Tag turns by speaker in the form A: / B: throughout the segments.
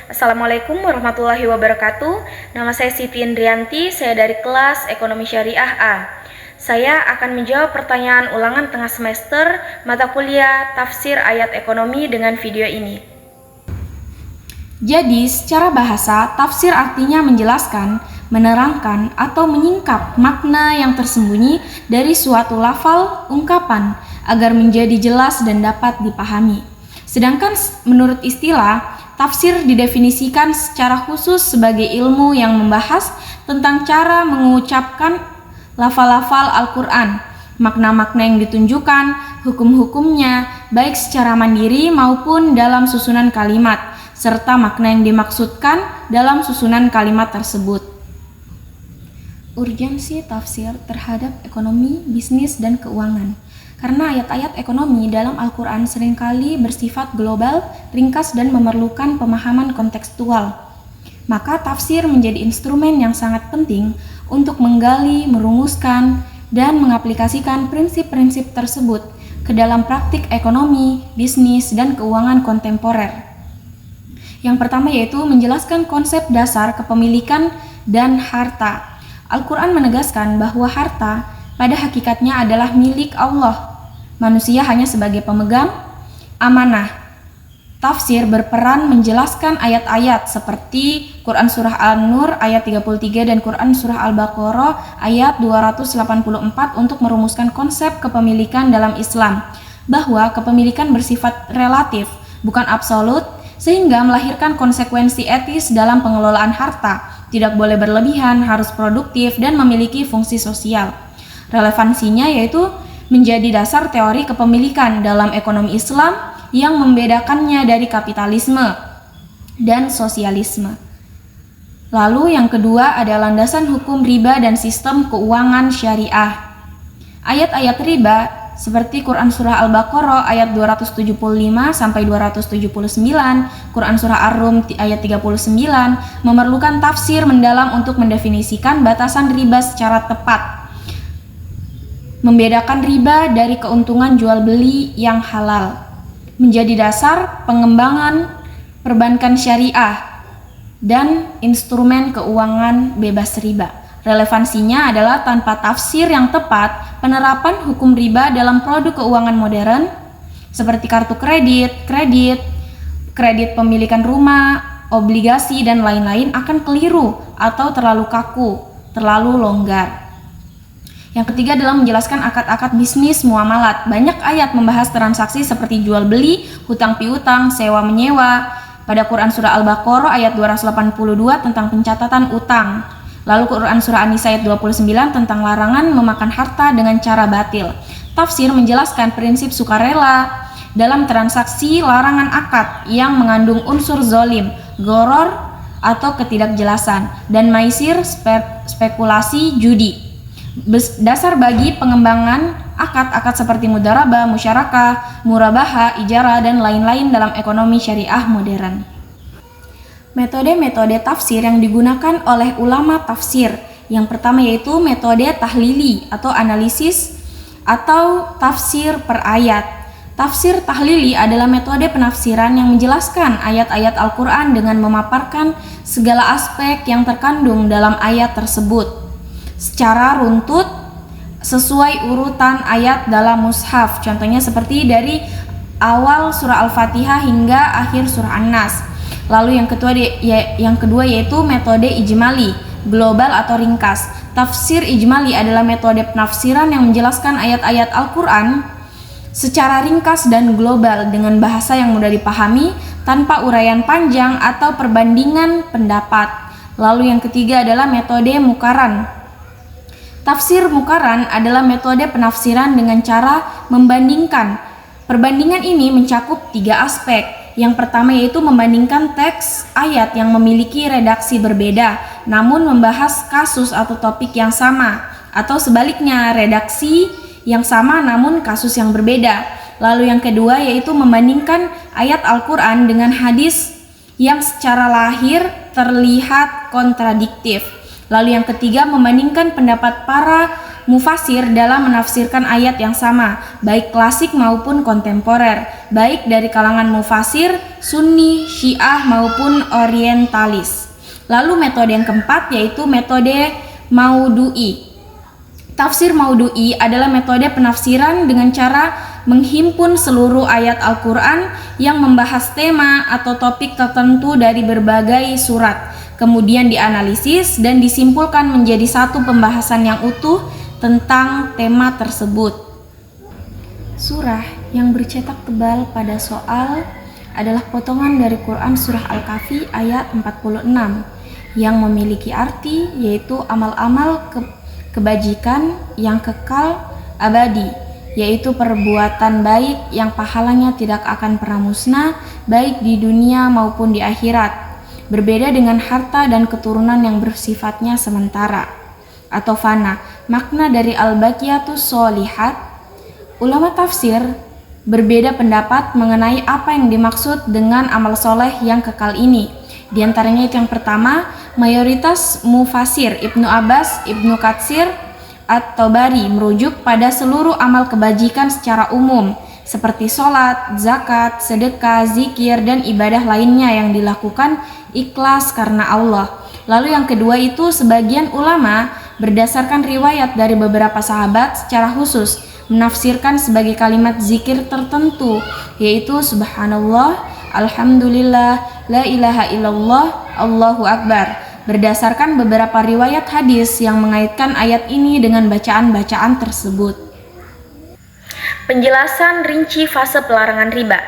A: Assalamualaikum warahmatullahi wabarakatuh. Nama saya Siti Indrianti, saya dari kelas Ekonomi Syariah A. Saya akan menjawab pertanyaan ulangan tengah semester mata kuliah Tafsir Ayat Ekonomi dengan video ini.
B: Jadi, secara bahasa, tafsir artinya menjelaskan, menerangkan, atau menyingkap makna yang tersembunyi dari suatu lafal, ungkapan, agar menjadi jelas dan dapat dipahami. Sedangkan menurut istilah, tafsir didefinisikan secara khusus sebagai ilmu yang membahas tentang cara mengucapkan lafal-lafal Al-Quran, makna-makna yang ditunjukkan, hukum-hukumnya, baik secara mandiri maupun dalam susunan kalimat, serta makna yang dimaksudkan dalam susunan kalimat tersebut. Urgensi tafsir terhadap ekonomi, bisnis, dan keuangan. Karena ayat-ayat ekonomi dalam Al-Quran seringkali bersifat global, ringkas, dan memerlukan pemahaman kontekstual. Maka tafsir menjadi instrumen yang sangat penting untuk menggali, merumuskan, dan mengaplikasikan prinsip-prinsip tersebut ke dalam praktik ekonomi, bisnis, dan keuangan kontemporer. Yang pertama yaitu menjelaskan konsep dasar kepemilikan dan harta. Al-Quran menegaskan bahwa harta pada hakikatnya adalah milik Allah. Manusia hanya sebagai pemegang amanah. Tafsir berperan menjelaskan ayat-ayat seperti Quran Surah An-Nur ayat 33 dan Quran Surah Al-Baqarah ayat 284 untuk merumuskan konsep kepemilikan dalam Islam, bahwa kepemilikan bersifat relatif, bukan absolut, sehingga melahirkan konsekuensi etis dalam pengelolaan harta. Tidak boleh berlebihan, harus produktif, dan memiliki fungsi sosial. Relevansinya yaitu menjadi dasar teori kepemilikan dalam ekonomi Islam yang membedakannya dari kapitalisme dan sosialisme. Lalu yang kedua ada landasan hukum riba dan sistem keuangan syariah. Ayat-ayat riba seperti Quran Surah Al-Baqarah ayat 275 sampai 279, Quran Surah Ar-Rum ayat 39 memerlukan tafsir mendalam untuk mendefinisikan batasan riba secara tepat. Membedakan riba dari keuntungan jual beli yang halal. Menjadi dasar pengembangan perbankan syariah dan instrumen keuangan bebas riba. Relevansinya adalah tanpa tafsir yang tepat, penerapan hukum riba dalam produk keuangan modern seperti kartu kredit pemilikan rumah, obligasi, dan lain-lain akan keliru atau terlalu kaku, terlalu longgar. Yang ketiga adalah menjelaskan akad-akad bisnis muamalat. Banyak ayat membahas transaksi seperti jual beli, hutang piutang, sewa menyewa. Pada Quran Surah Al-Baqarah ayat 282 tentang pencatatan utang. Lalu Quran Surah An-Nisa ayat 29 tentang larangan memakan harta dengan cara batil. Tafsir menjelaskan prinsip sukarela dalam transaksi larangan akad yang mengandung unsur zolim, goror atau ketidakjelasan, dan maisir, spekulasi, judi. Dasar bagi pengembangan akad-akad seperti mudharabah, musyarakah, murabaha, ijarah, dan lain-lain dalam ekonomi syariah modern. Metode-metode tafsir yang digunakan oleh ulama tafsir. Yang pertama yaitu metode tahlili atau analisis atau tafsir per ayat. Tafsir tahlili adalah metode penafsiran yang menjelaskan ayat-ayat Al-Quran dengan memaparkan segala aspek yang terkandung dalam ayat tersebut secara runtut sesuai urutan ayat dalam mushaf. Contohnya seperti dari awal surah Al-Fatihah hingga akhir surah An-Nas. Lalu yang kedua yaitu metode ijmali, global atau ringkas. Tafsir ijmali adalah metode penafsiran yang menjelaskan ayat-ayat Al-Quran secara ringkas dan global dengan bahasa yang mudah dipahami tanpa uraian panjang atau perbandingan pendapat. Lalu yang ketiga adalah metode mukaran. Tafsir mukaran adalah metode penafsiran dengan cara membandingkan. Perbandingan ini mencakup 3 aspek. Yang pertama yaitu membandingkan teks ayat yang memiliki redaksi berbeda, namun membahas kasus atau topik yang sama, atau sebaliknya redaksi yang sama namun kasus yang berbeda. Lalu yang kedua yaitu membandingkan ayat Al-Quran dengan hadis yang secara lahir terlihat kontradiktif. Lalu yang ketiga membandingkan pendapat para mufasir dalam menafsirkan ayat yang sama, baik klasik maupun kontemporer, baik dari kalangan mufasir, Sunni, Syiah maupun orientalis. Lalu metode yang keempat yaitu metode Maudu'i. Tafsir Maudu'i adalah metode penafsiran dengan cara menghimpun seluruh ayat Al-Quran yang membahas tema atau topik tertentu dari berbagai surat, kemudian dianalisis dan disimpulkan menjadi satu pembahasan yang utuh tentang tema tersebut. Surah yang bercetak tebal pada soal adalah potongan dari Quran Surah Al-Kahfi ayat 46 yang memiliki arti yaitu amal-amal kebajikan yang kekal abadi, yaitu perbuatan baik yang pahalanya tidak akan pernah musnah baik di dunia maupun di akhirat, berbeda dengan harta dan keturunan yang bersifatnya sementara atau fana. Makna dari al-baqiyatus sholihat, ulama tafsir berbeda pendapat mengenai apa yang dimaksud dengan amal soleh yang kekal ini. Di antaranya itu yang pertama, mayoritas mufasir Ibnu Abbas, Ibnu Katsir, At-Tabari merujuk pada seluruh amal kebajikan secara umum seperti sholat, zakat, sedekah, zikir, dan ibadah lainnya yang dilakukan ikhlas karena Allah. Lalu yang kedua itu sebagian ulama berdasarkan riwayat dari beberapa sahabat secara khusus menafsirkan sebagai kalimat zikir tertentu, yaitu subhanallah, alhamdulillah, la ilaha illallah, Allahu akbar, berdasarkan beberapa riwayat hadis yang mengaitkan ayat ini dengan bacaan-bacaan tersebut.
A: Penjelasan rinci fase pelarangan riba.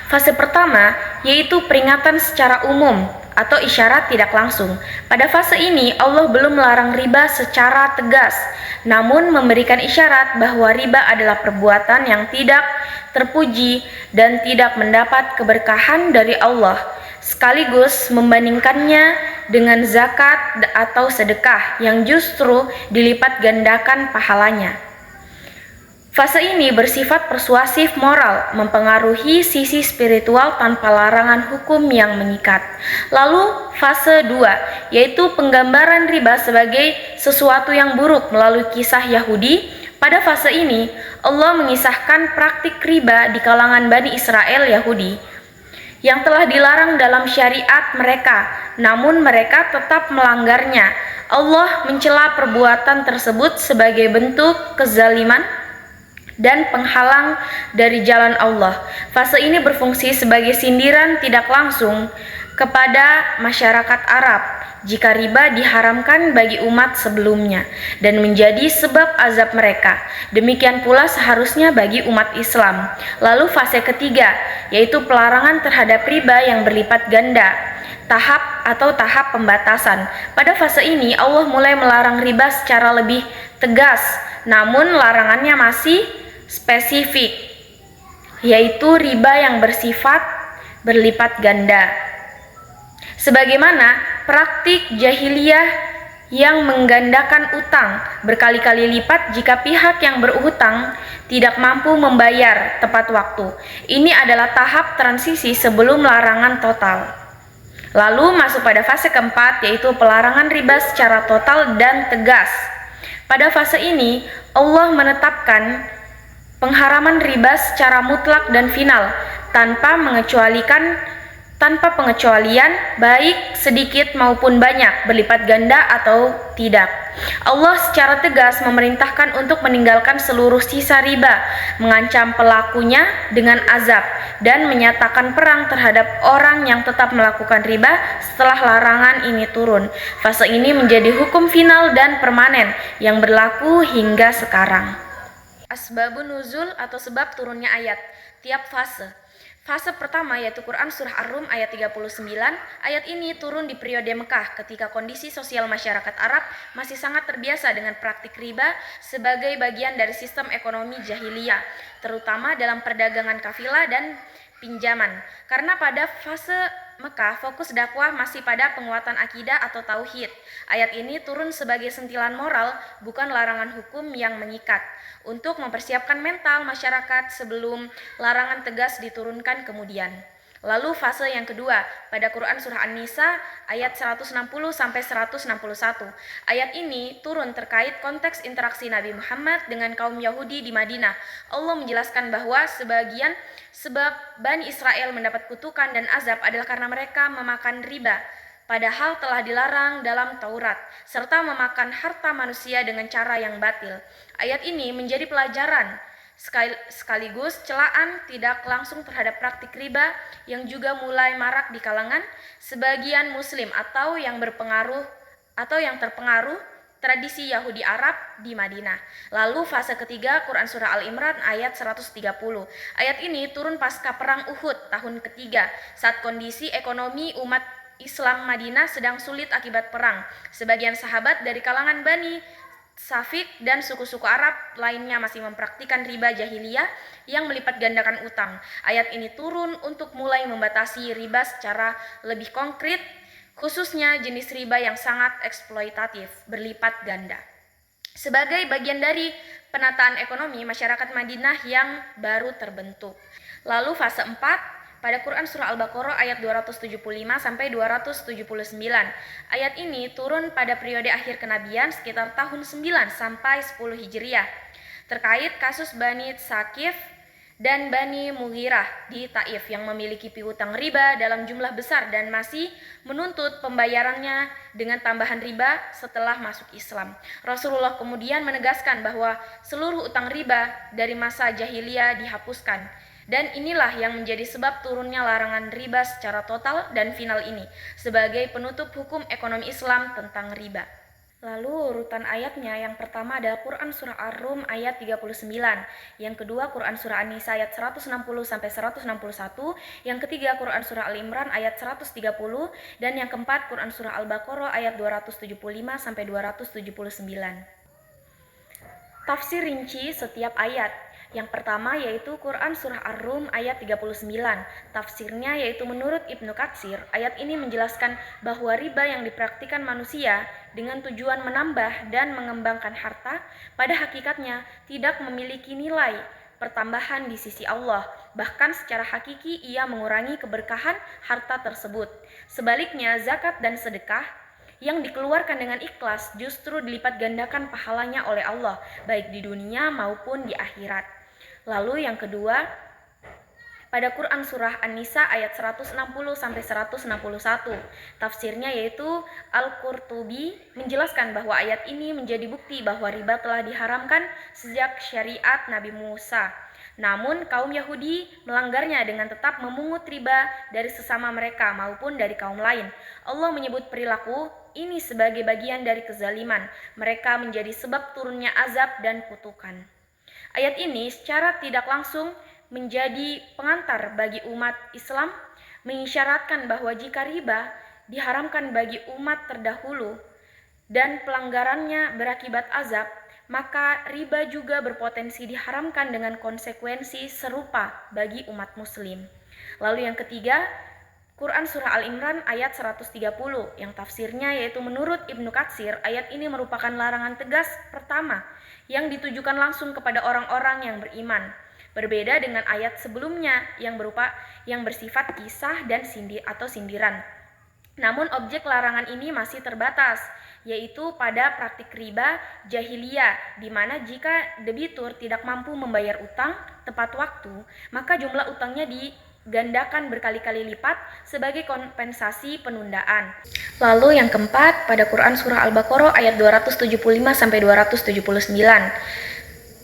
A: Fase pertama yaitu peringatan secara umum atau isyarat tidak langsung. Pada fase ini Allah belum melarang riba secara tegas, namun memberikan isyarat bahwa riba adalah perbuatan yang tidak terpuji dan tidak mendapat keberkahan dari Allah, sekaligus membandingkannya dengan zakat atau sedekah yang justru dilipat gandakan pahalanya. Fase ini bersifat persuasif moral, mempengaruhi sisi spiritual tanpa larangan hukum yang mengikat. Lalu fase 2, yaitu penggambaran riba sebagai sesuatu yang buruk melalui kisah Yahudi. Pada fase ini, Allah mengisahkan praktik riba di kalangan Bani Israel Yahudi yang telah dilarang dalam syariat mereka, namun mereka tetap melanggarnya. Allah mencela perbuatan tersebut sebagai bentuk kezaliman dan penghalang dari jalan Allah. Fase ini berfungsi sebagai sindiran tidak langsung kepada masyarakat Arab jika riba diharamkan bagi umat sebelumnya dan menjadi sebab azab mereka. Demikian pula seharusnya bagi umat Islam. Lalu fase ketiga, yaitu pelarangan terhadap riba yang berlipat ganda. Tahap pembatasan. Pada fase ini Allah mulai melarang riba secara lebih tegas, namun larangannya masih spesifik, yaitu riba yang bersifat berlipat ganda. Sebagaimana praktik jahiliyah yang menggandakan utang berkali-kali lipat jika pihak yang berutang tidak mampu membayar tepat waktu. Ini adalah tahap transisi sebelum larangan total. Lalu masuk pada fase keempat, yaitu pelarangan riba secara total dan tegas. Pada fase ini Allah menetapkan pengharaman riba secara mutlak dan final tanpa pengecualian baik sedikit maupun banyak, berlipat ganda atau tidak. Allah secara tegas memerintahkan untuk meninggalkan seluruh sisa riba, mengancam pelakunya dengan azab, dan menyatakan perang terhadap orang yang tetap melakukan riba setelah larangan ini turun. Fase ini menjadi hukum final dan permanen yang berlaku hingga sekarang. Asbabun nuzul atau sebab turunnya ayat. Tiap fase. Fase pertama yaitu Quran Surah Ar-Rum ayat 39. Ayat ini turun di periode Mekah ketika kondisi sosial masyarakat Arab masih sangat terbiasa dengan praktik riba sebagai bagian dari sistem ekonomi jahiliyah, terutama dalam perdagangan kafilah dan pinjaman. Karena pada fase Mekah fokus dakwah masih pada penguatan akidah atau tauhid. Ayat ini turun sebagai sentilan moral, bukan larangan hukum yang mengikat, untuk mempersiapkan mental masyarakat sebelum larangan tegas diturunkan kemudian. Lalu fase yang kedua, pada Quran Surah An-Nisa ayat 160-161. Ayat ini turun terkait konteks interaksi Nabi Muhammad dengan kaum Yahudi di Madinah. Allah menjelaskan bahwa sebagian sebab Bani Israel mendapat kutukan dan azab adalah karena mereka memakan riba, padahal telah dilarang dalam Taurat, serta memakan harta manusia dengan cara yang batil. Ayat ini menjadi pelajaran sekaligus celaan tidak langsung terhadap praktik riba yang juga mulai marak di kalangan sebagian muslim atau yang terpengaruh tradisi Yahudi Arab di Madinah. Lalu fase ketiga Quran Surah Al-Imran ayat 130. Ayat ini turun pasca perang Uhud tahun ketiga saat kondisi ekonomi umat Islam Madinah sedang sulit akibat perang. Sebagian sahabat dari kalangan Bani Safik dan suku-suku Arab lainnya masih mempraktikkan riba jahiliyah yang melipat gandakan utang. Ayat ini turun untuk mulai membatasi riba secara lebih konkret, khususnya jenis riba yang sangat eksploitatif, berlipat ganda. Sebagai bagian dari penataan ekonomi masyarakat Madinah yang baru terbentuk. Lalu fase 4 pada Quran Surah Al-Baqarah ayat 275 sampai 279. Ayat ini turun pada periode akhir kenabian sekitar tahun 9 sampai 10 Hijriah terkait kasus Bani Tsaqif dan Bani Mughirah di Taif yang memiliki piutang riba dalam jumlah besar dan masih menuntut pembayarannya dengan tambahan riba setelah masuk Islam. Rasulullah kemudian menegaskan bahwa seluruh utang riba dari masa jahiliyah dihapuskan. Dan inilah yang menjadi sebab turunnya larangan riba secara total dan final ini sebagai penutup hukum ekonomi Islam tentang riba. Lalu urutan ayatnya, yang pertama adalah Quran Surah Ar-Rum ayat 39, yang kedua Quran Surah An-Nisa ayat 160 sampai 161, yang ketiga Quran Surah Al-Imran ayat 130, dan yang keempat Quran Surah Al-Baqarah ayat 275 sampai 279. Tafsir rinci setiap ayat. Yang pertama yaitu Quran Surah Ar-Rum ayat 39. Tafsirnya yaitu menurut Ibnu Katsir, ayat ini menjelaskan bahwa riba yang dipraktikkan manusia dengan tujuan menambah dan mengembangkan harta pada hakikatnya tidak memiliki nilai pertambahan di sisi Allah. Bahkan secara hakiki ia mengurangi keberkahan harta tersebut. Sebaliknya zakat dan sedekah yang dikeluarkan dengan ikhlas justru dilipat gandakan pahalanya oleh Allah, baik di dunia maupun di akhirat. Lalu yang kedua, pada Quran Surah An-Nisa ayat 160 sampai 161. Tafsirnya yaitu Al-Qurtubi menjelaskan bahwa ayat ini menjadi bukti bahwa riba telah diharamkan sejak syariat Nabi Musa. Namun kaum Yahudi melanggarnya dengan tetap memungut riba dari sesama mereka maupun dari kaum lain. Allah menyebut perilaku ini sebagai bagian dari kezaliman. Mereka menjadi sebab turunnya azab dan kutukan. Ayat ini secara tidak langsung menjadi pengantar bagi umat Islam, mengisyaratkan bahwa jika riba diharamkan bagi umat terdahulu dan pelanggarannya berakibat azab, maka riba juga berpotensi diharamkan dengan konsekuensi serupa bagi umat muslim. Lalu yang ketiga, Quran Surah Al-Imran ayat 130 yang tafsirnya yaitu menurut Ibnu Katsir, ayat ini merupakan larangan tegas pertama yang ditujukan langsung kepada orang-orang yang beriman. Berbeda dengan ayat sebelumnya yang bersifat kisah dan sindiran. Namun objek larangan ini masih terbatas, yaitu pada praktik riba jahiliyah, di mana jika debitur tidak mampu membayar utang tepat waktu, maka jumlah utangnya digandakan berkali-kali lipat sebagai kompensasi penundaan. Lalu yang keempat, pada Quran Surah Al-Baqarah ayat 275 sampai 279.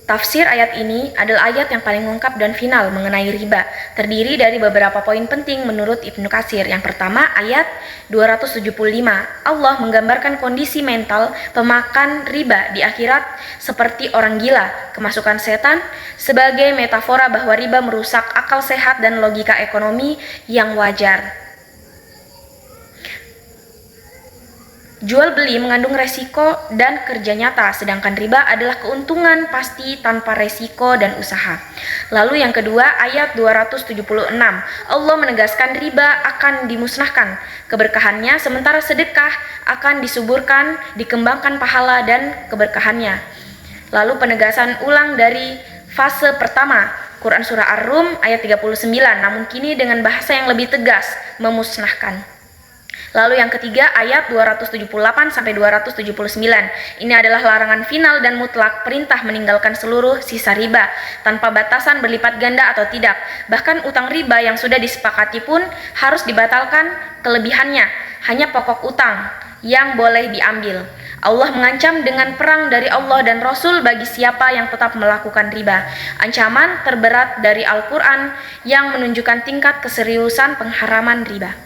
A: Tafsir ayat ini adalah ayat yang paling lengkap dan final mengenai riba, terdiri dari beberapa poin penting menurut Ibnu Katsir. Yang pertama, ayat 275. Allah menggambarkan kondisi mental pemakan riba di akhirat seperti orang gila, kemasukan setan, sebagai metafora bahwa riba merusak akal sehat dan logika ekonomi yang wajar. Jual beli mengandung resiko dan kerja nyata, sedangkan riba adalah keuntungan pasti tanpa resiko dan usaha. Lalu yang kedua, ayat 276. Allah menegaskan riba akan dimusnahkan keberkahannya, sementara sedekah akan disuburkan, dikembangkan pahala dan keberkahannya. Lalu penegasan ulang dari fase pertama, Quran Surah Ar-Rum ayat 39, namun kini dengan bahasa yang lebih tegas, memusnahkan. Lalu yang ketiga, ayat 278-279. Ini adalah larangan final dan mutlak, perintah meninggalkan seluruh sisa riba, tanpa batasan berlipat ganda atau tidak. Bahkan utang riba yang sudah disepakati pun harus dibatalkan kelebihannya, hanya pokok utang yang boleh diambil. Allah mengancam dengan perang dari Allah dan Rasul bagi siapa yang tetap melakukan riba. Ancaman terberat dari Al-Quran yang menunjukkan tingkat keseriusan pengharaman riba.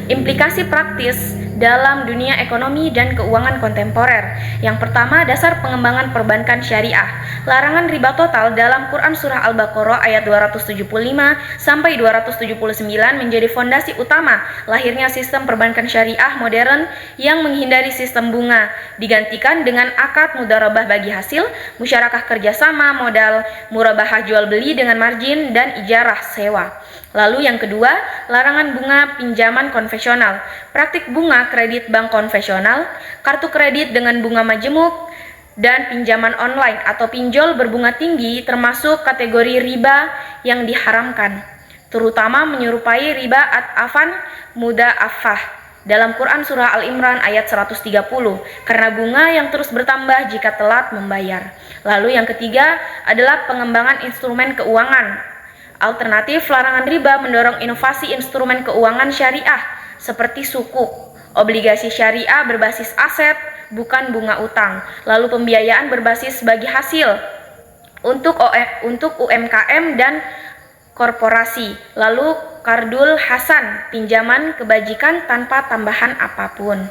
A: Implikasi praktis dalam dunia ekonomi dan keuangan kontemporer. Yang pertama, dasar pengembangan perbankan syariah. Larangan riba total dalam Quran Surah Al-Baqarah ayat 275-279 menjadi fondasi utama lahirnya sistem perbankan syariah modern yang menghindari sistem bunga, digantikan dengan akad mudharabah bagi hasil, musyarakah kerjasama, modal, murabahah jual beli dengan margin, dan ijarah sewa. Lalu yang kedua, larangan bunga pinjaman konvensional. Praktik bunga kredit bank konvensional, kartu kredit dengan bunga majemuk, dan pinjaman online atau pinjol berbunga tinggi termasuk kategori riba yang diharamkan, terutama menyerupai riba ad-afan muda'afah dalam Quran Surah Al-Imran ayat 130, karena bunga yang terus bertambah jika telat membayar. Lalu yang ketiga adalah pengembangan instrumen keuangan. Alternatif larangan riba mendorong inovasi instrumen keuangan syariah seperti sukuk, obligasi syariah berbasis aset, bukan bunga utang, lalu pembiayaan berbasis bagi hasil untuk UMKM dan korporasi, lalu kardul hasan, pinjaman kebajikan tanpa tambahan apapun.